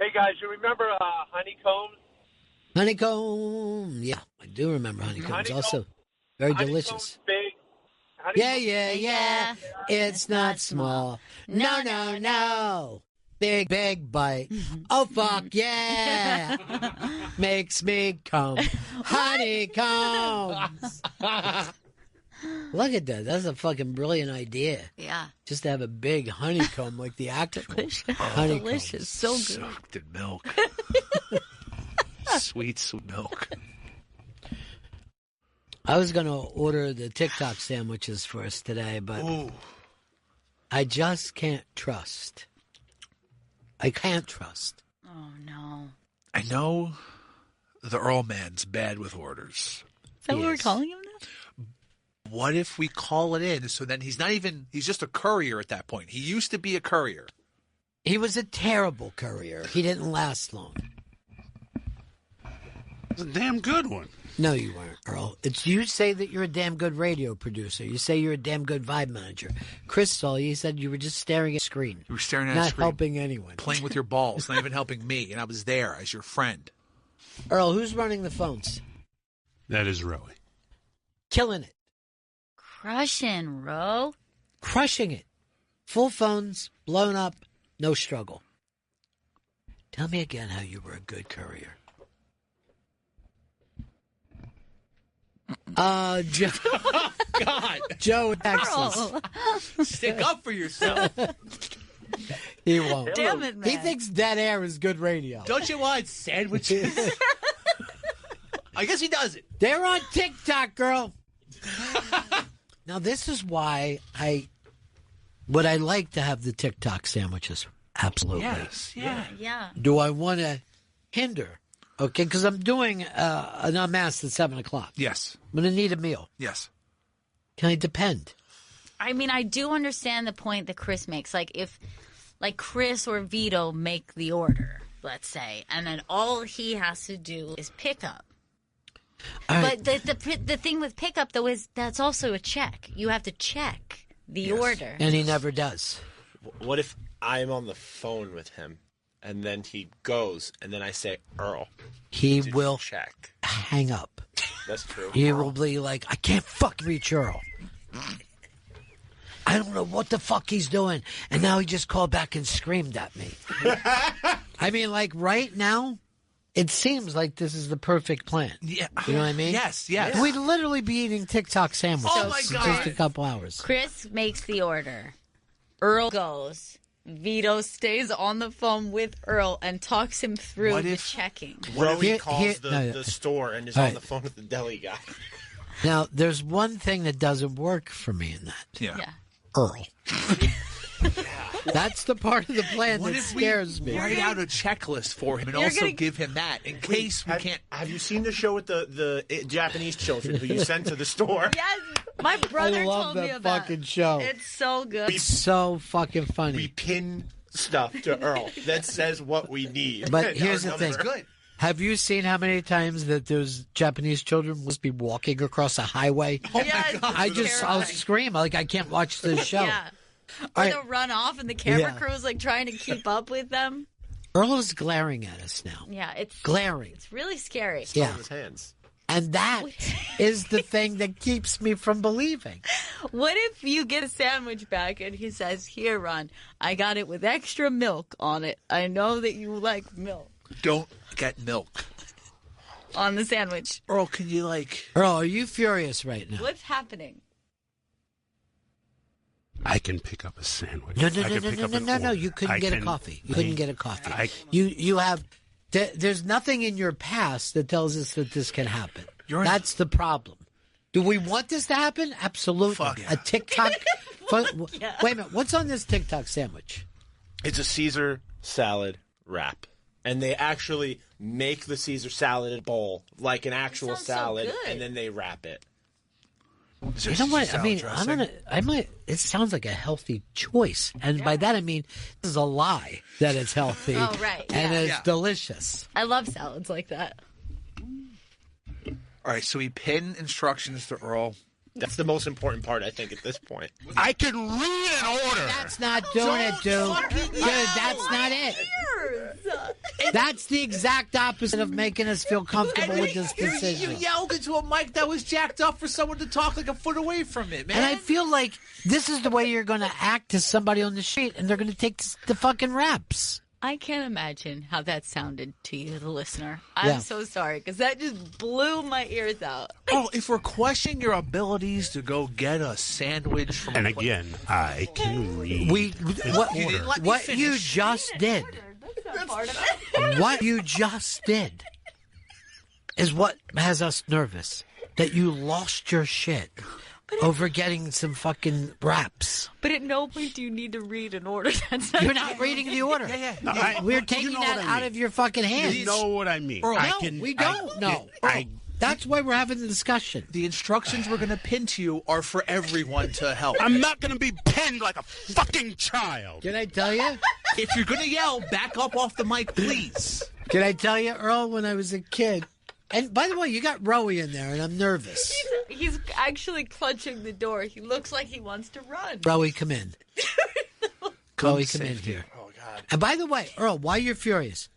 Hey, guys, you remember honeycombs? Honeycomb. Yeah, I do remember honeycombs. Also, very delicious. Big. Yeah. It's not small. No. Big bite. Oh, fuck, yeah. Makes me come. Honeycombs. Look at that. That's a fucking brilliant idea. Yeah. Just to have a big honeycomb like the actual. Delicious. So good. Soaked in milk. Sweet milk. I was going to order the TikTok sandwiches for us today, but I just can't trust. I can't trust. Oh, no. I know the Earl man's bad with orders. Is that what we're calling him now? What if we call it in? So then he's just a courier at that point. He used to be a courier. He was a terrible courier. He didn't last long. It's a damn good one. No, you weren't, Earl. It's you say that you're a damn good radio producer. You say you're a damn good vibe manager. Chris saw you. He said you were just staring at a screen. You were staring at a not screen. Not helping anyone. Playing with your balls, not even helping me. And I was there as your friend. Earl, who's running the phones? That is Roey. Killing it. Crushing, Ro. Crushing it. Full phones, blown up, no struggle. Tell me again how you were a good courier. Joe. God. Joe in Texas. Stick up for yourself. He won't. Damn it, man. He thinks dead air is good radio. Don't you want sandwiches? I guess he does it. They're on TikTok, girl. Now, this is why I like to have the TikTok sandwiches. Absolutely. Yes. Yeah. Do I want to hinder? Okay, because I'm doing an unmasked at 7 o'clock. Yes. I'm going to need a meal. Yes. Can I depend? I mean, I do understand the point that Chris makes. Like, if Chris or Vito make the order, let's say, and then all he has to do is pick up. Right. But the thing with pickup, though, is that's also a check. You have to check the order. And he never does. What if I'm on the phone with him, and then he goes, and then I say, Earl, He will check. hang up. That's true. He will be like, I can't fucking reach Earl. I don't know what the fuck he's doing. And now he just called back and screamed at me. I mean, like, right now, it seems like this is the perfect plan. Yeah. You know what I mean? Yes. We'd literally be eating TikTok sandwiches Oh, my in God. just a couple hours. Chris makes the order. Earl goes. Vito stays on the phone with Earl and talks him through the checking. Roey calls no. the store and is All on right. the phone with the deli guy. Now, there's one thing that doesn't work for me in that. Yeah. Earl. That's the part of the plan What that if scares me. we write out a checklist for him and You're also gonna- give him that in case we can't? Have you seen the show with the Japanese children who you send to the store? Yes, my brother I love told me that about fucking show. It's so good. It's so fucking funny. We pin stuff to Earl that says what we need. But here's the Our thing. number. Good. Have you seen how many times that those Japanese children must be walking across a highway? Yes, I'll scream. Like, I can't watch this show. Yeah. Or All right. they'll run off and the camera Yeah. crew's like trying to keep up with them. Earl is glaring at us now. Yeah, it's Glaring. It's really scary. Yeah. His hands. And that is the thing that keeps me from believing. What if you get a sandwich back and he says, "Here, Ron, I got it with extra milk on it. I know that you like milk Don't get milk. on the sandwich." Earl, can you like? Earl, are you furious right now? What's happening? I can pick up a sandwich. No. I can pick up an No. order. You couldn't I get a can- coffee. You couldn't get a coffee. I- You have. There's nothing in your past that tells us that this can happen. That's the problem. Do we want this to happen? Absolutely. Fuck yeah. A TikTok. Wait a minute. What's on this TikTok sandwich? It's a Caesar salad wrap. And they actually make the Caesar salad in a bowl, like an actual sounds so salad, good. and then they wrap it. You know what? I mean, I might. It sounds like a healthy choice, and by that I mean this is a lie that it's healthy. Oh, right. And Yeah. it's Yeah. delicious. I love salads like that. All right, so we pin instructions to Earl. That's the most important part, I think, at this point. I can read an order. That's not doing it, dude. Dude, that's not it. That's the exact opposite of making us feel comfortable with this You decision. yelled into a mic that was jacked up for someone to talk like a foot away from it, man. And I feel like this is the way you're going to act to somebody on the street, and they're going to take the fucking raps. I can't imagine how that sounded to you, the listener. I'm Yeah. so sorry, because that just blew my ears out. Oh, if we're questioning your abilities to go get a sandwich from And a place- again, I can read. What You didn't let me what finish. you just did, what you just did, is what has us nervous. That you lost your shit over getting some fucking raps. But at no point do you need to read an order. That's not You're not reading the order. No, We're you taking know that what I out mean. of your fucking hands. You know what I mean. Earl, I No, can, we don't know. That's why we're having the discussion. The instructions we're going to pin to you are for everyone to help. I'm not going to be pinned like a fucking child. Can I tell you? If you're going to yell, back up off the mic, please. Can I tell you, Earl, when I was a kid? And by the way, you got Rowie in there, and I'm nervous. He's actually clutching the door. He looks like he wants to run. Rowie, come in. Rowie, come in here. Oh, God. And by the way, Earl, why you're furious?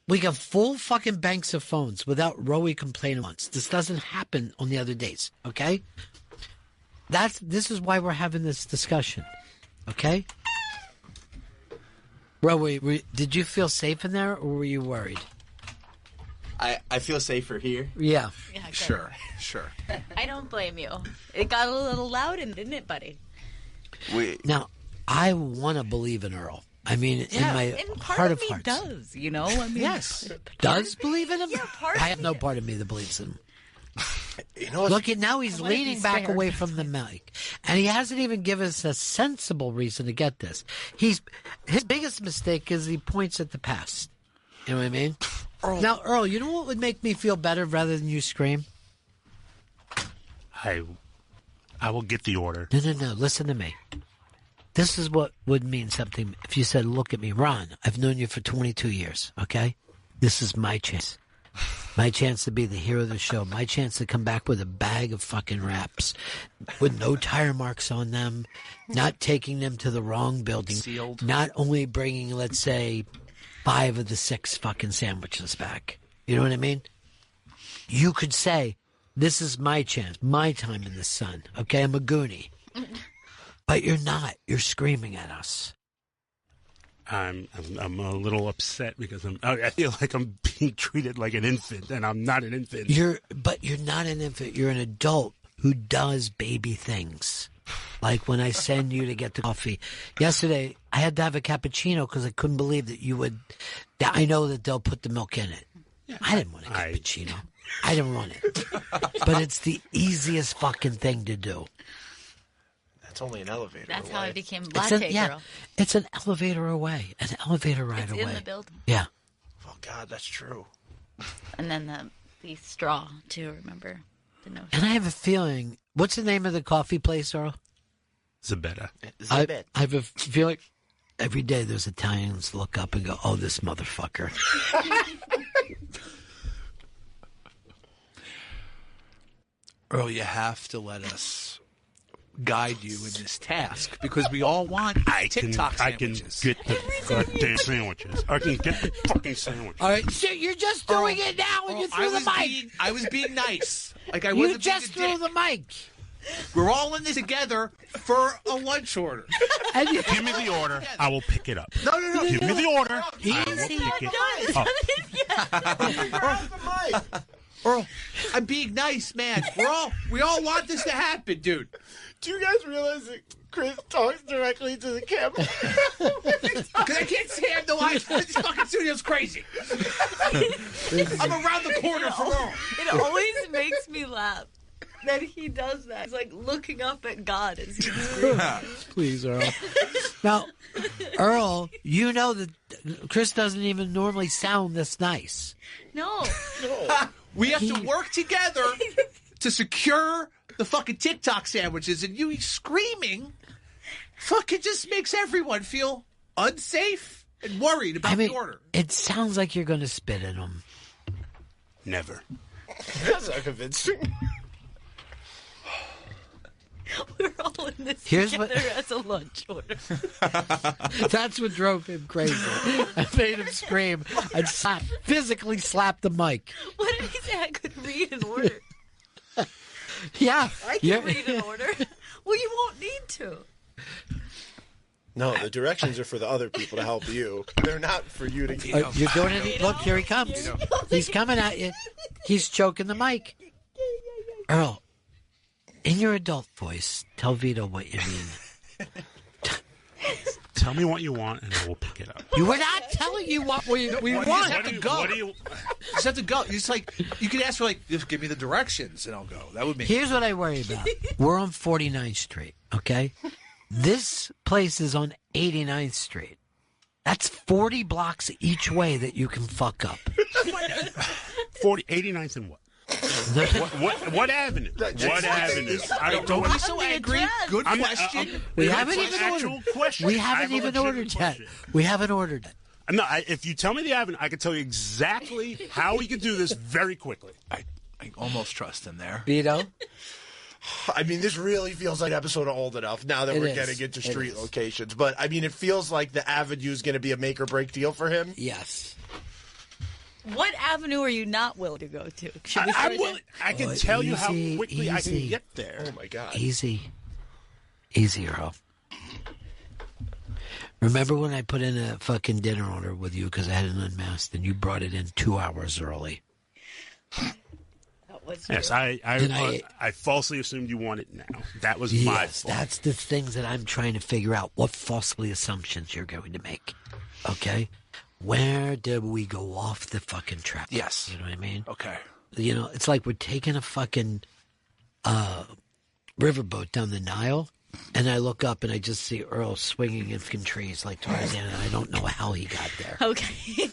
We got full fucking banks of phones without Rowie complaining once. This doesn't happen on the other days, okay? This is why we're having this discussion, okay? Rowie, did you feel safe in there, or were you worried? I feel safer here. Yeah. Yeah, good. Sure. I don't blame you. It got a little loud, didn't it, buddy? Now, I want to believe in Earl. I mean, in my And part heart of of me hearts. does, you know? I mean, Yes. Does believe in him? Yeah, part of I have me no does. part of me that believes in him. You know what? Look at now he's I wanna be leaning back spared. away from the mic, and he hasn't even given us a sensible reason to get this. His biggest mistake is he points at the past. You know what I mean? Now, Earl, you know what would make me feel better rather than you scream? I will get the order. No. Listen to me. This is what would mean something if you said, "Look at me, Ron. I've known you for 22 years. Okay, this is my chance. My chance to be the hero of the show. My chance to come back with a bag of fucking raps with no tire marks on them, not taking them to the wrong building, Sealed. not only bringing, let's say, 5 of the 6 fucking sandwiches back. You know what I mean? You could say, this is my chance, my time in the sun. Okay, I'm a goonie. But you're not. You're screaming at us. I'm a little upset because I feel like I'm being treated like an infant, and I'm not an infant. But you're not an infant. You're an adult who does baby things. Like when I send you to get the coffee. Yesterday, I had to have a cappuccino because I couldn't believe that you would. That I know that they'll put the milk in it. I didn't want a cappuccino. I didn't want it. But it's the easiest fucking thing to do. That's only an elevator. That's away. how I became It's latte girl. it's an elevator away. An elevator ride It's away. in the building. Yeah. Oh God, that's true. And then the straw, too, remember? The notion. And I have a feeling. What's the name of the coffee place, Earl? Zabetta. I Zibit. have a feeling every day there's Italians look up and go, "Oh, this motherfucker." Earl, you have to let us guide you in this task because we all want TikTok I can sandwiches. get the goddamn sandwiches. I can get the fucking sandwiches. All right, shit, you're just doing it now when you threw the mic. I was being nice. Like I You wasn't just being a threw dick. the mic. We're all in this together for a lunch order. And you, Give me the order. I will pick it up. No. Give me the order. I will Easy. pick it up. Earl, I'm being nice, man. We all want this to happen, dude. Do you guys realize that Chris talks directly to the camera? Because I can't stand the lights. This fucking studio's crazy. I'm around the corner from Earl. It always makes me laugh that he does that. He's like looking up at God as he's please, Earl. Now, Earl, you know that Chris doesn't even normally sound this nice. No. We have to work together to secure the fucking TikTok sandwiches, and you screaming fucking just makes everyone feel unsafe and worried about I mean, the order. it sounds like you're going to spit in them. Never. That's not convincing. We're all in this Here's together what- as a lunch order. That's what drove him crazy. I made him scream and physically slap the mic. What did he say? I could read an order. Yeah. I can read an order. Well, you won't need to. No, the directions are for the other people to help you. They're not for you to get. You're doing it. Look, here he comes. He's coming at you. He's choking the mic. Earl, in your adult voice, tell Vito what you mean. Tell me what you want, and I will pick it up. You were not telling you what we You want. just have to go. What do you? You just have to go. It's like you could ask for just give me the directions and I'll go. That would be. Here's what I worry about. We're on 49th Street, okay? This place is on 89th Street. That's 40 blocks each way that you can fuck up. 89th and what? What avenue? What avenue? I don't know. Don't be so angry. Good I'm- question. We It's haven't an even actual ordered. question. We I haven't have a even legitimate ordered yet. question. We haven't ordered it. No, if you tell me the avenue, I can tell you exactly how we can do this very quickly. I almost trust him there. Vito? I mean, this really feels like an episode of Old Enough now that It we're is. getting into It street is. locations. But, I mean, it feels like the avenue is going to be a make or break deal for him. Yes. What avenue are you not willing to go to? Should we I'm start willing. I can tell you how easy, quickly I can easy. get there. Oh, my God. Easy. Easy, Earl. Remember when I put in a fucking dinner order with you because I had an unmasked and you brought it in 2 hours early? That was Yes, true. I falsely assumed you want it now. That was my Yes, fault. that's the things that I'm trying to figure out. What falsely assumptions you're going to make. Okay? Where did we go off the fucking track? Yes. You know what I mean? Okay. You know, it's like we're taking a fucking riverboat down the Nile, and I look up and I just see Earl swinging in fucking trees like Tarzan, and I don't know how he got there. Okay.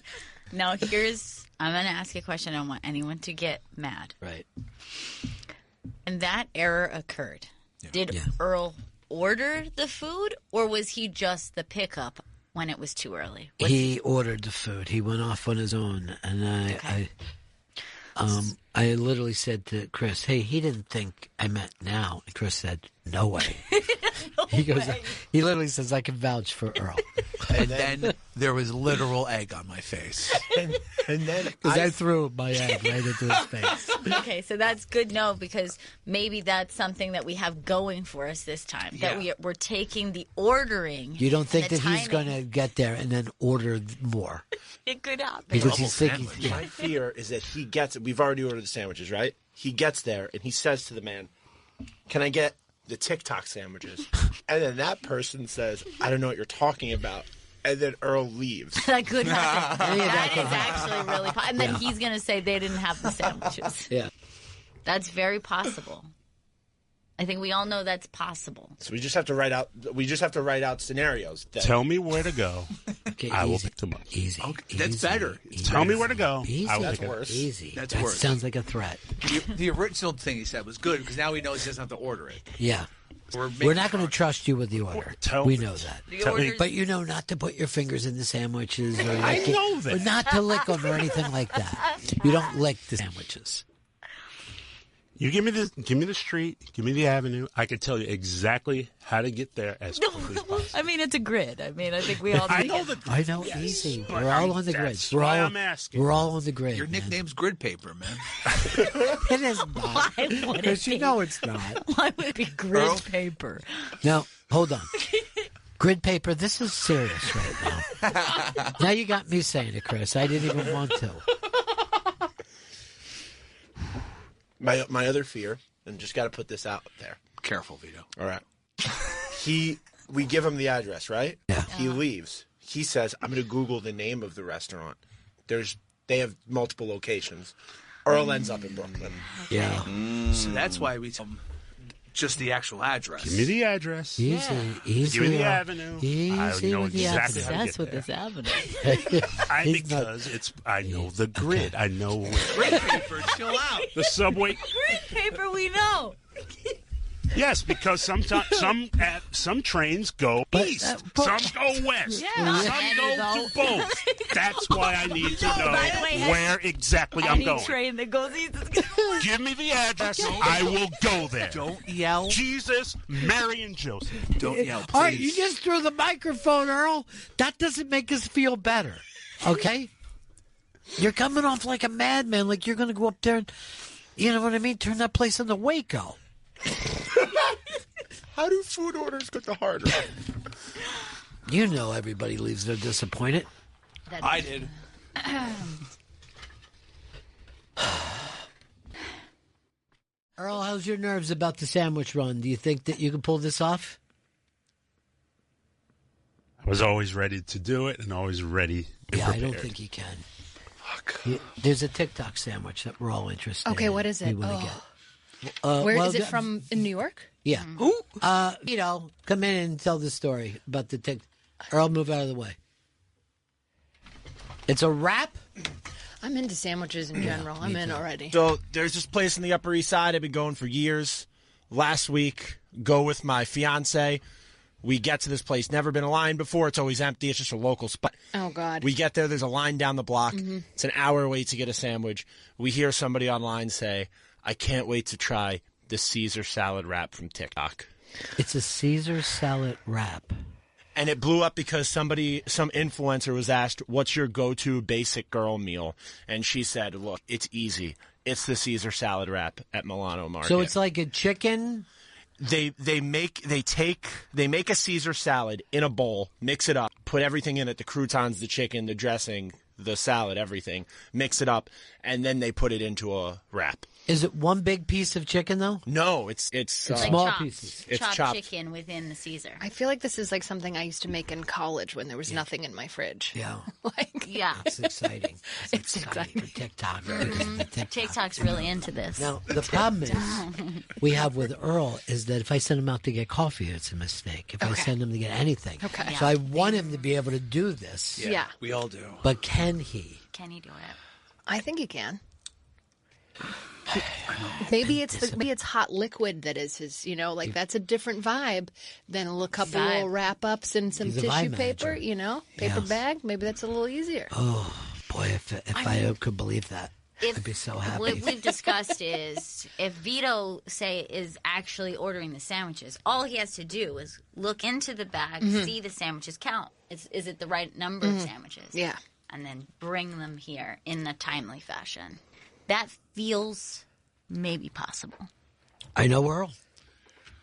Now I'm going to ask you a question. I don't want anyone to get mad. Right. And that error occurred. Did Yeah. Earl order the food, or was he just the pickup when it was too early? He ordered the food. He went off on his own, and I literally said to Chris, "Hey, he didn't think I meant now." And Chris said, "No way." He goes. He literally says, "I can vouch for Earl." And then there was literal egg on my face. And then Because I threw my egg right into his face. Okay, so that's good no, because maybe that's something that we have going for us this time. That we're taking the ordering. You don't think and that the he's going timing. to get there and then order more? It could happen. Because he's thinking, sandwich. my fear is that he gets it. We've already ordered the sandwiches, right? He gets there and he says to the man, "Can I get the TikTok sandwiches?" And then that person says, "I don't know what you're talking about." And then Earl leaves. That could happen. Yeah, That is actually really possible. And then he's going to say they didn't have the sandwiches. yeah. That's very possible. I think we all know that's possible. So we just have to write out. We just have to write out scenarios. That, Tell me where to go. Okay, I will easy. pick them up. Easy. Okay, that's easy, better. Easy. Tell me where to go. Easy. I will That's pick it up. worse. Easy. That's that worse. sounds like a threat. The original thing he said was good because now he knows he doesn't have to order it. Yeah. We're not going to trust you with the order. We know that. Tell me. But you know not to put your fingers in the sandwiches or I lick it, know that. or not to lick them or anything like that. You don't lick the sandwiches. You give me the street, give me the avenue. I can tell you exactly how to get there as quickly as possible. I mean, it's a grid. I mean, I think we all I know the I know, Yes. easy. But We're all on the grid. that's why I'm asking. We're all on the grid. Your man. nickname's Grid Paper, man. It is not. Why would it Because you be? know it's not. Why would it be grid Earl? paper? Now, hold on. Grid paper, this is serious right now. Now you got me saying it, Chris. I didn't even want to. my other fear, and just got to put this out there. Careful, Vito. All right. We give him the address, right? Yeah. He leaves. He says, "I'm going to Google the name of the restaurant." They have multiple locations. Earl ends up in Brooklyn. Yeah. So that's why we tell him just the actual address. Give me the address. Easy, easy. Give me the Earl. avenue. Easy I know with the exactly avenue. how to That's get what there. this avenue. He's not- Because I know the grid. I know where Grid Paper, chill out. the subway. Grid paper, we know. Yes, because sometimes some trains go east, some go west, some go to both. That's why I need to know where exactly I'm going. Any train that goes east is Give me the address. I will go there. Don't yell. Jesus, Mary, and Joseph. Don't yell, please. All right, you just threw the microphone, Earl. That doesn't make us feel better, okay? You're coming off like a madman, like you're going to go up there and, you know what I mean, turn that place into Waco. How do food orders get the hard route? You know everybody leaves there disappointed. I did. Earl, how's your nerves about the sandwich run? Do you think that you can pull this off? I was always ready to do it and always ready and Yeah, prepared. I don't think you can. There's a TikTok sandwich that we're all interested in. Okay, what is it? We wanna get. Where well, is it from? In New York? Yeah. Who? Come in and tell the story about the TikTok. Earl, move out of the way. It's a wrap? I'm into sandwiches in general. I'm in already. So there's this place on the Upper East Side I've been going for years. Last week, go with my fiance. We get to this place, never been a line before. It's always empty. It's just a local spot. Oh, God. We get there. There's a line down the block. It's an hour wait to get a sandwich. We hear somebody online say, I can't wait to try the Caesar salad wrap from TikTok. It's a Caesar salad wrap. And it blew up because some influencer was asked, what's your go-to basic girl meal? And she said, look, it's easy. It's the Caesar salad wrap at Milano Market. So it's like a chicken? They make a Caesar salad in a bowl, mix it up, put everything in it, the croutons, the chicken, the dressing, the salad, everything, mix it up, and then they put it into a wrap. Is it one big piece of chicken, though? No, it's like small chopped, pieces. It's chopped chopped. chicken within the Caesar. I feel like this is like something I used to make in college when there was nothing in my fridge. Yeah. Yeah. It's exciting. It's exciting. for TikTok. Because of the TikTok's really into this. Now, the problem is we have with Earl is that if I send him out to get coffee, it's a mistake. If I send him to get anything. Okay. So I want him to be able to do this. Yeah. We all do. But can he? Can he do it? I think you can. Maybe it's hot liquid that is his, like that's a different vibe than a couple Vibe. little wrap ups and some He's a tissue vibe paper, manager. paper Yes. bag. Maybe that's a little easier. Oh, boy, if I could believe that, I'd be so happy. What we've discussed is if Vito, is actually ordering the sandwiches, all he has to do is look into the bag, see the sandwiches, count. Is it the right number of sandwiches? Yeah. And then bring them here in a timely fashion. That feels maybe possible. I know Earl.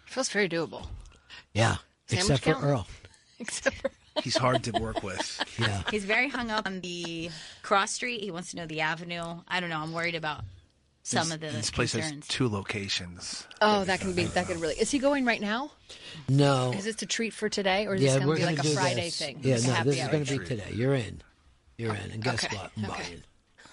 Feels very doable. Yeah, Sandwich except for count? Earl. Except for He's hard to work with. Yeah. He's very hung up on the cross street. He wants to know the avenue. I don't know. I'm worried about some of the This place has concerns. 2 locations. that could really. Is he going right now? No. Is this a treat for today, or is Yeah, this going we're to be gonna like a do Friday this. thing? Yeah, Like a no, happy this is hour? going to be today. You're in. And guess Okay, what? I'm okay. buying.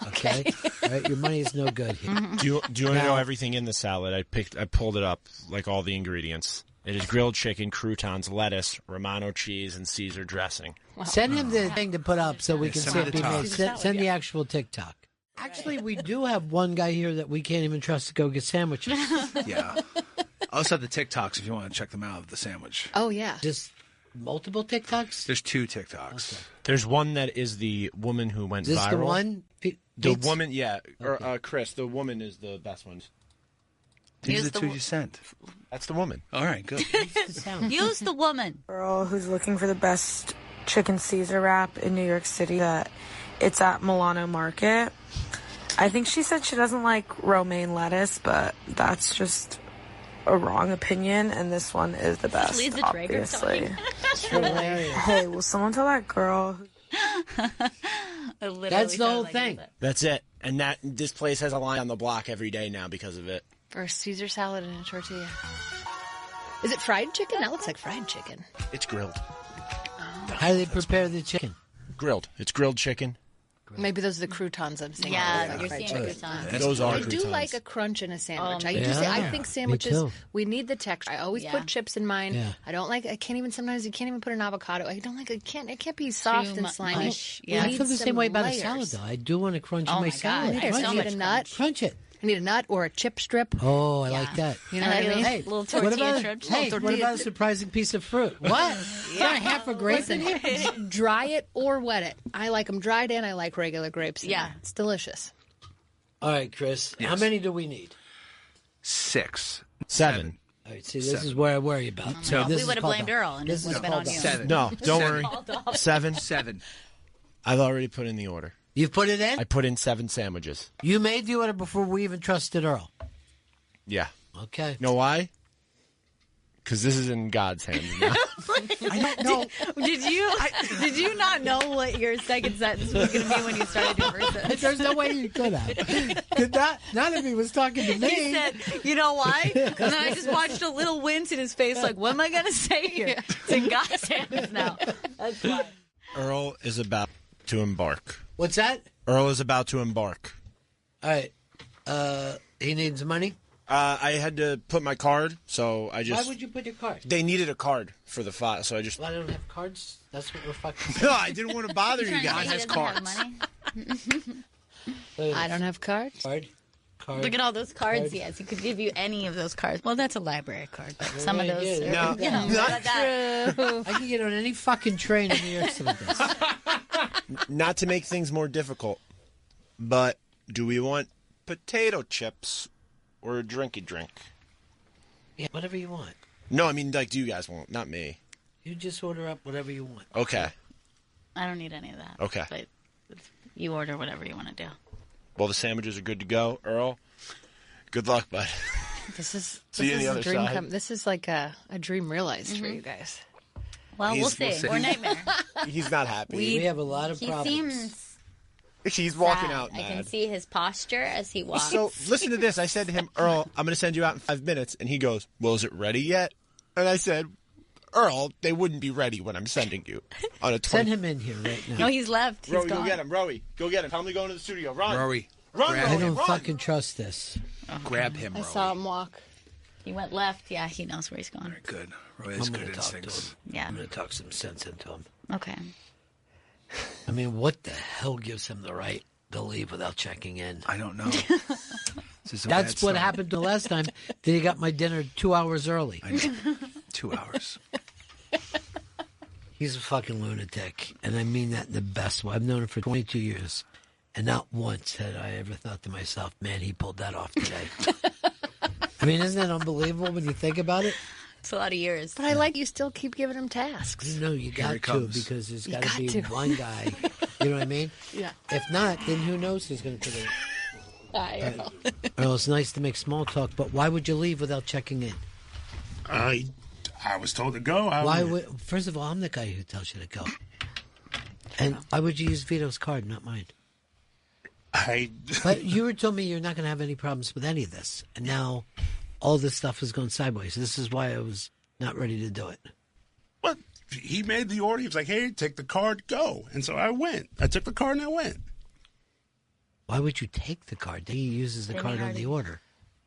Okay? All right, your money is no good here. Do you want to know everything in the salad? I pulled it up, like all the ingredients. It is grilled chicken, croutons, lettuce, Romano cheese, and Caesar dressing. Send him the thing to put up so we can send see me it the be made. TikTok. Send the actual TikTok. Actually, we do have one guy here that we can't even trust to go get sandwiches. Yeah. I also have the TikToks if you want to check them out of the sandwich. Oh yeah. Just multiple TikToks? There's 2 TikToks. There's one that is the woman who went Is this viral. the one? The woman, yeah. Or Chris, the woman is the best one. These Here's are the the 2 you sent. That's the woman. All right, good. Use the woman. Girl who's looking for the best chicken Caesar wrap in New York City. That it's at Milano Market. I think she said she doesn't like romaine lettuce, but that's just a wrong opinion, and this one is the best, Lisa Drager obviously. talking. Hey, will someone tell that girl who That's the whole thing. That's it. And this place has a line on the block every day now because of it. For a Caesar salad and a tortilla. Is it fried chicken? That looks like fried chicken. It's grilled. How do they prepare the chicken? Grilled. It's grilled chicken. Maybe those are the croutons I'm seeing. Yeah, Like you're fried seeing chicken. croutons. Those are I do croutons. like a crunch in a sandwich. I do yeah. say I think Me sandwiches too. we need the texture. I always Yeah. put chips in mine. Yeah. I can't even sometimes you can't even put an avocado. It can't be soft and slimy. much. We Yeah. I need feel the some same way about layers. a salad, though. I do want to crunch Oh my my salad. God, There's so so Crunch much it. nut. Crunch it. I need a nut or a chip strip. Oh, I like that. You know what I mean? Hey, little What tortilla about, strips. hey, what about a surprising piece of fruit? What? Got a half a grape in here? Dry it or wet it. I like them dried and I like regular grapes. Yeah. It's delicious. All right, Chris. How many do we need? 6. 7. All right, see, this is where I worry about. So We would have blamed Earl, and it would have been on you. 7. No, don't worry. 7. 7. I've already put in the order. You've put it in? I put in 7 sandwiches. You made the order before we even trusted Earl. Yeah. Okay. You know why? Because this is in God's hands now. I don't know. Did you not know what your second sentence was going to be when you started your first sentence? There's no way you could have. None of he was talking to me. He said, you know why? And then I just watched a little wince in his face like, what am I going to say here? It's in God's hands now. That's why. Earl is about to embark. What's that? Earl is about to embark. All right. He needs money? I had to put my card, so I just... Why would you put your card? They needed a card for the file, so I just... Well, I don't have cards? That's what we're fucking No, I didn't want to bother you guys. He doesn't have money. I don't have cards. Card? Look at all those cards he has. He could give you any of those cards. Well, that's a library card, but some of those... No, you know, not that. I can get on any fucking train in New York City. Not to make things more difficult, but do we want potato chips or a drinky drink? Yeah, whatever you want. No, I mean, like, do you guys want? Not me. You just order up whatever you want. Okay. I don't need any of that. Okay. But you order whatever you want to do. Well, the sandwiches are good to go. Earl, good luck, bud. This is See you on the other a dream side. this is like a dream realized for you guys. Well, we'll see. We're nightmare. He's not happy. We have a lot of He problems. seems He's walking sad. out I can mad. see his posture as he walks. So listen to this. I said to him, Earl, I'm going to send you out in 5 minutes. And he goes, well, is it ready yet? And I said, Earl, they wouldn't be ready when I'm sending you on a 20. Send him in here right now. No, he's left. He's Rowie, gone. go get him. Rowie, go get him. Tell him to go into the studio. Run. Rowie, Run, grab I Rowie, don't run. fucking trust this. grab him, I Rowie. saw him walk. He went left. Yeah, he knows where he's going. Good. Rowie has I'm good going to talk to instincts. him. Yeah. I'm going to talk some sense into him. Okay. I mean, what the hell gives him the right to leave without checking in? I don't know. This is a That's bad what start. happened the last time that he got my dinner 2 hours early. I know. 2 hours. He's a fucking lunatic, and I mean that in the best way. I've known him for 22 years, and not once had I ever thought to myself, man, he pulled that off today. I mean, isn't that unbelievable when you think about it? It's a lot of years. But I like you still keep giving him tasks. You know, you got he to, comes. because there's You got to got be to. one guy. You know what I mean? Yeah. If not, then who knows who's going to put it. I know. Well, it's nice to make small talk, but why would you leave without checking in? I was told to go. Why would? First of all, I'm the guy who tells you to go. And why would you use Vito's card, not mine? But you were told me you're not going to have any problems with any of this, and now all this stuff is going sideways. This is why I was not ready to do it. Well, he made the order. He was like, "Hey, take the card, go." And so I went. I took the card and I went. Why would you take the card? He uses the card on the order.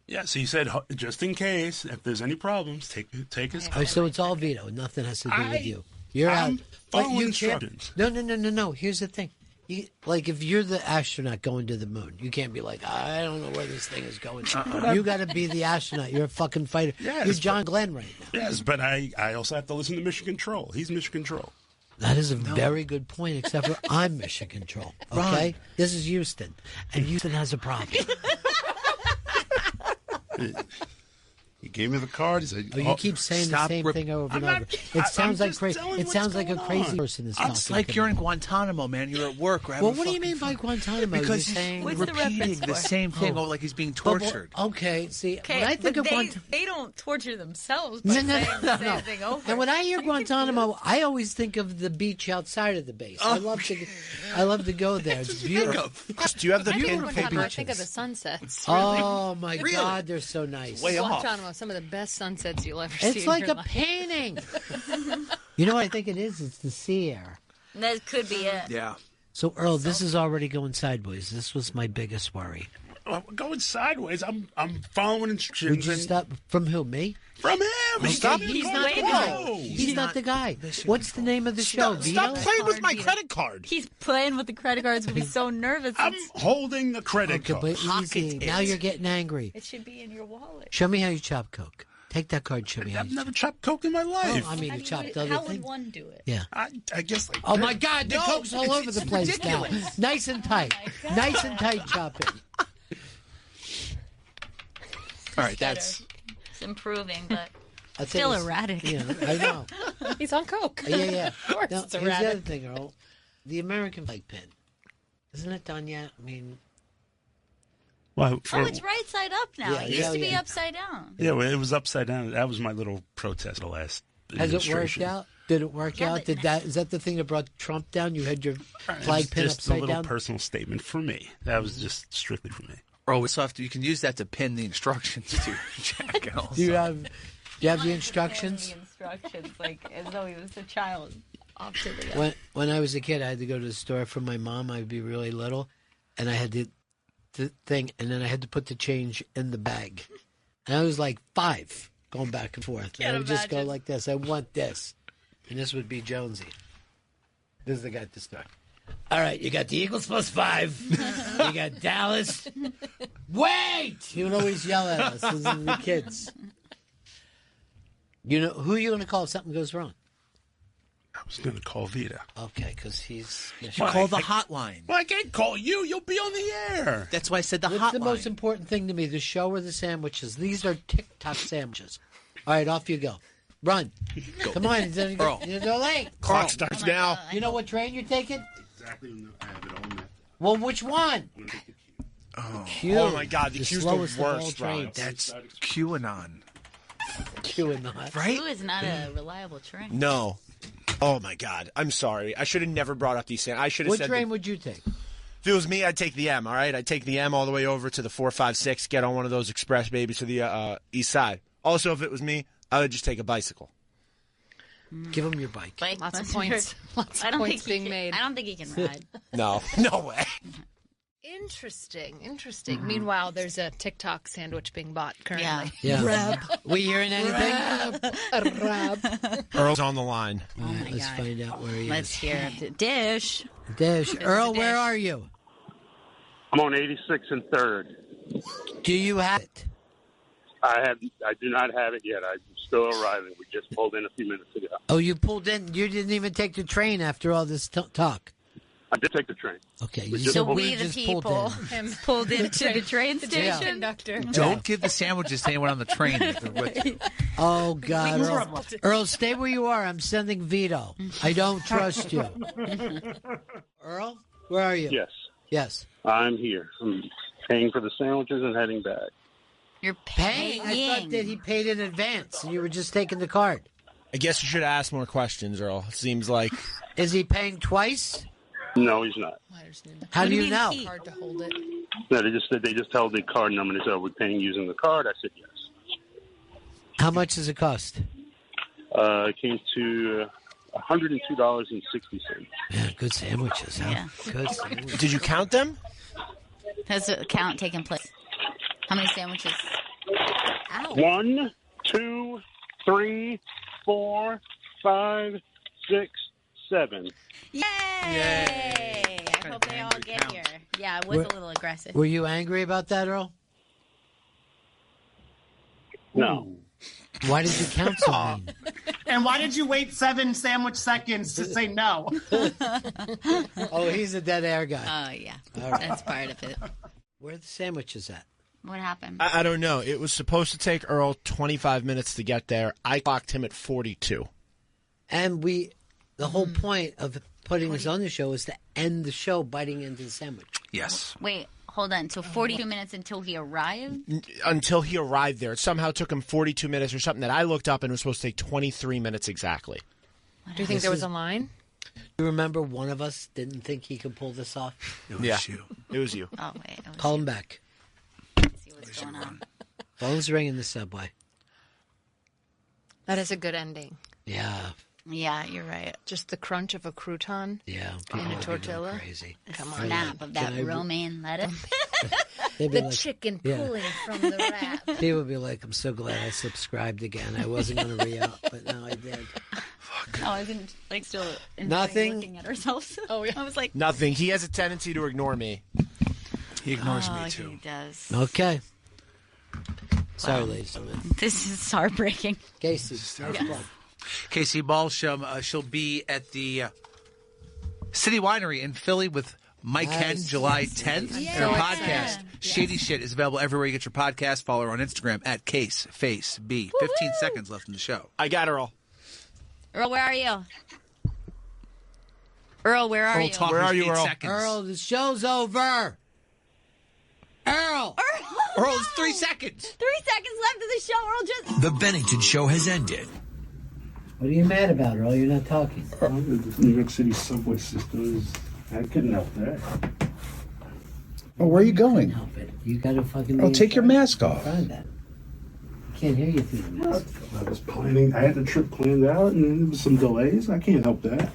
Yeah, so he said, just in case, if there's any problems, take his Oh, card. so it's all Vito. Nothing has to do with you. You're I'm out. But following you can't. instructions. No. Here's the thing. Like, if you're the astronaut going to the moon, you can't be like, I don't know where this thing is going. You got to be the astronaut. You're a fucking fighter. Yes, you're John Glenn right now. Yes, but I also have to listen to Mission Control. He's Mission Control. That is a very good point, except for I'm Mission Control. Okay? Right. This is Houston, and Houston has a problem. He gave me the card. He said, Oh, you keep saying the stop same thing over and I'm over. not- It sounds I'm like just crazy. telling It what's sounds like a going crazy on. person is It's talking. like you're in Guantanamo, man. You're at work. We're having Well, what do you fucking mean by fun. Guantanamo? Because You're saying What's the repeating reference the for? same thing, like he's being But, tortured. okay, see, Okay, when I think but of Guantanamo. they don't torture themselves by No, saying the same no. thing over. And when I hear Guantanamo, I always think of the beach outside of the base. I love to go there. It's beautiful. Do you have the I think pin? of Guantanamo, I think of the sunsets. Oh my God, they're so nice. Way off. Guantanamo, some of the best sunsets you'll ever see. It's in like your a life. painting. You know what I think it is? It's the sea air. That could be it. Yeah. So, Earl, this is already going sideways. This was my biggest worry. I'm going sideways. I'm following instructions. Would you stop from who? Me? From him. Stop. He's not the guy. He's not the guy. What's the name of the show? Stop playing with my credit card. He's playing with the credit cards. He's so nervous. I'm holding the credit Okay, card. but easy. Now you're getting angry. It should be in your wallet. Show me how you chop Coke. Take that card and show me how I've you never chopped Coke in my life. Oh, I mean, you chopped other How things. would one do it? Yeah. I guess like Oh, my God. The No, Coke's all over the place ridiculous. now. Nice and tight. Nice and tight chopping. All right, that's... It's improving, but I think still it's- erratic. Yeah, I know. He's on coke. Yeah. Of course, Now, it's here's the other erratic. thing, Earl. The American flag pin. Isn't it done yet? I mean, well, Oh, it's right side up now. Yeah, it used to be yeah. upside down. yeah, well, it was upside down. That was my little protest the last has it worked administration. out? Did it work Yeah, out? but- Is that the thing that brought Trump down? You had your It flag was pin just a upside little down? personal statement for me. That was just strictly for me. Or we still have to, you can use that to pin the instructions to Jack. Do you have the instructions? The instructions, like as though he was a child. Off to the When I was a kid, I had to go to the store for my mom. I'd be really little, and I had the thing, and then I had to put the change in the bag. And I was like 5, going back and forth. And I would just go imagine. like this. I want this. And this would be Jonesy. This is the guy at the store. All right, you got the Eagles plus 5. You got Dallas. Wait! He would always yell at us as the kids. You know, who are you going to call if something goes wrong? I was going to call Vita. Okay, because he's... Call the hotline. Well, I can't call you. You'll be on the air. That's why I said the What's hotline. the most important thing to me, the show or the sandwiches? These are TikTok sandwiches. All right, off you go. Run. Come on. Earl. You're late. Clock starts now. You know what train you're taking? Exactly. I have it on that. Well, which one? I'm going to take the cue. Q. Oh, my God. The Q's the slowest of all worst, trains. Rob. That's QAnon. Q and not. Right? Who is not a reliable train? No. Oh, my God. I'm sorry. I should have never brought up these. I should have What said... train would you take? If it was me, I'd take the M, all right? I'd take the M all the way over to the 456, get on one of those express babies to the east side. Also, if it was me, I would just take a bicycle. Give him your bike. Like, Lots of Mr. points. Lots of points being made. I don't think he can ride. No. No way. Interesting. Meanwhile, there's a TikTok sandwich being bought currently. Yeah. We hearing anything? Earl's on the line. All right, let's God. find out where he Let's is. hear the dish. Dish. Earl, the where dish. are you? I'm on 86 and 3rd. Do you have it? I do not have it yet. I'm still arriving. We just pulled in a few minutes ago. Oh, you pulled in. You didn't even take the train after all this talk. I did take the train. Okay. You just said So pulled we, we the just people, pulled in. pulled into the train station. Conductor. Don't give the sandwiches to anyone on the train if they're with you. Oh, God. Earl, stay where you are. I'm sending Vito. I don't trust you. Earl, where are you? Yes, Yes. I'm here. I'm paying for the sandwiches and heading back. You're Paying? paying. I thought that he paid in advance and you were just taking the card. I guess you should ask more questions, Earl. It seems like... Is he paying twice? No, he's not. How do you mean know? he? Hard to hold it. No, they just held the card number and they said, "Are we paying using the card?" I said yes. How much does it cost? It came to $102.60. Yeah, good sandwiches, huh? Yeah. Good sandwiches. Did you count them? Has a count taken place? How many sandwiches? Ow. 1, 2, 3, 4, 5, 6, 7. Yay! I hope they all angry get count. here. Yeah, it was a little aggressive. Were you angry about that, Earl? No. Why did you count so mean? And why did you wait 7 sandwich seconds to say no? Oh, he's a dead air guy. Oh, yeah. All right. That's part of it. Where are the sandwiches at? What happened? I don't know. It was supposed to take Earl 25 minutes to get there. I clocked him at 42. And the whole point of putting this on the show is to end the show biting into the sandwich. Yes. Wait, hold on. So 42 minutes until he arrived? Until he arrived there. It somehow took him 42 minutes or something that I looked up and it was supposed to take 23 minutes exactly. Do you think there was a line? You remember one of us didn't think he could pull this off? It was Yeah. you. It was you. Oh, wait. It was Call him back. see what's going on. Phone's ringing the subway. That is a good ending. Yeah. Yeah, you're right. Just the crunch of a crouton. Yeah, in a tortilla. Crazy. Come on, snap of that romaine lettuce. The chicken pulling from the wrap. People would be like, "I'm so glad I subscribed again. I wasn't going to re-up, but now I did." No, I wasn't still Nothing. looking at ourselves. Oh yeah, I was like, Nothing. He has a tendency to ignore me. He ignores me too. He does. Okay. Sorry, ladies and gentlemen. This is heartbreaking. Casey, Casey Balsham, she'll be at the City Winery in Philly with Mike Henn, July 10th. Her podcast, Shady Shit, is available everywhere you get your podcast. Follow her on Instagram at CaseFaceB. 15 seconds left in the show. I got Earl. Earl, where are you? Earl, where are you? Where are you, Earl? Earl, the show's over. Earl! Earl, it's 3 seconds. 3 seconds left of the show. Earl just... The Bennington Show has ended. What are you mad about, Earl? You're not talking. The New York City subway system is... I couldn't help that. Oh, where are you going? Help it. You gotta fucking... Oh, take your mask off. Find that. Can't hear you through the mask. I was planning... I had the trip planned out, and there was some delays. I can't help that.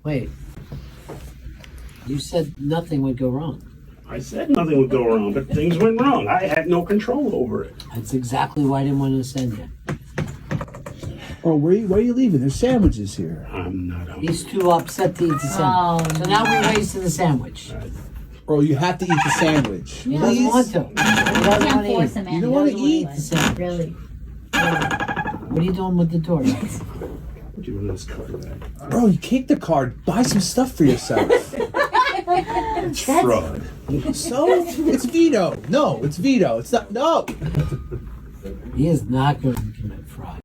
Wait. You said nothing would go wrong. I said nothing would go wrong, but things went wrong. I had no control over it. That's exactly why I didn't want to send you. Oh, where are you leaving? There's sandwiches here. I'm not hungry. He's too upset to eat the sandwich. So now we're wasting the sandwich. Oh, you have to eat the sandwich. He doesn't want to. He doesn't want to eat. You don't want to eat the sandwich. Really? What are you doing with the door? What do you want this card back? Bro, you kicked the card. Buy some stuff for yourself. It's fraud. So? It's Vito. No, it's Vito. It's not. No. He is not going to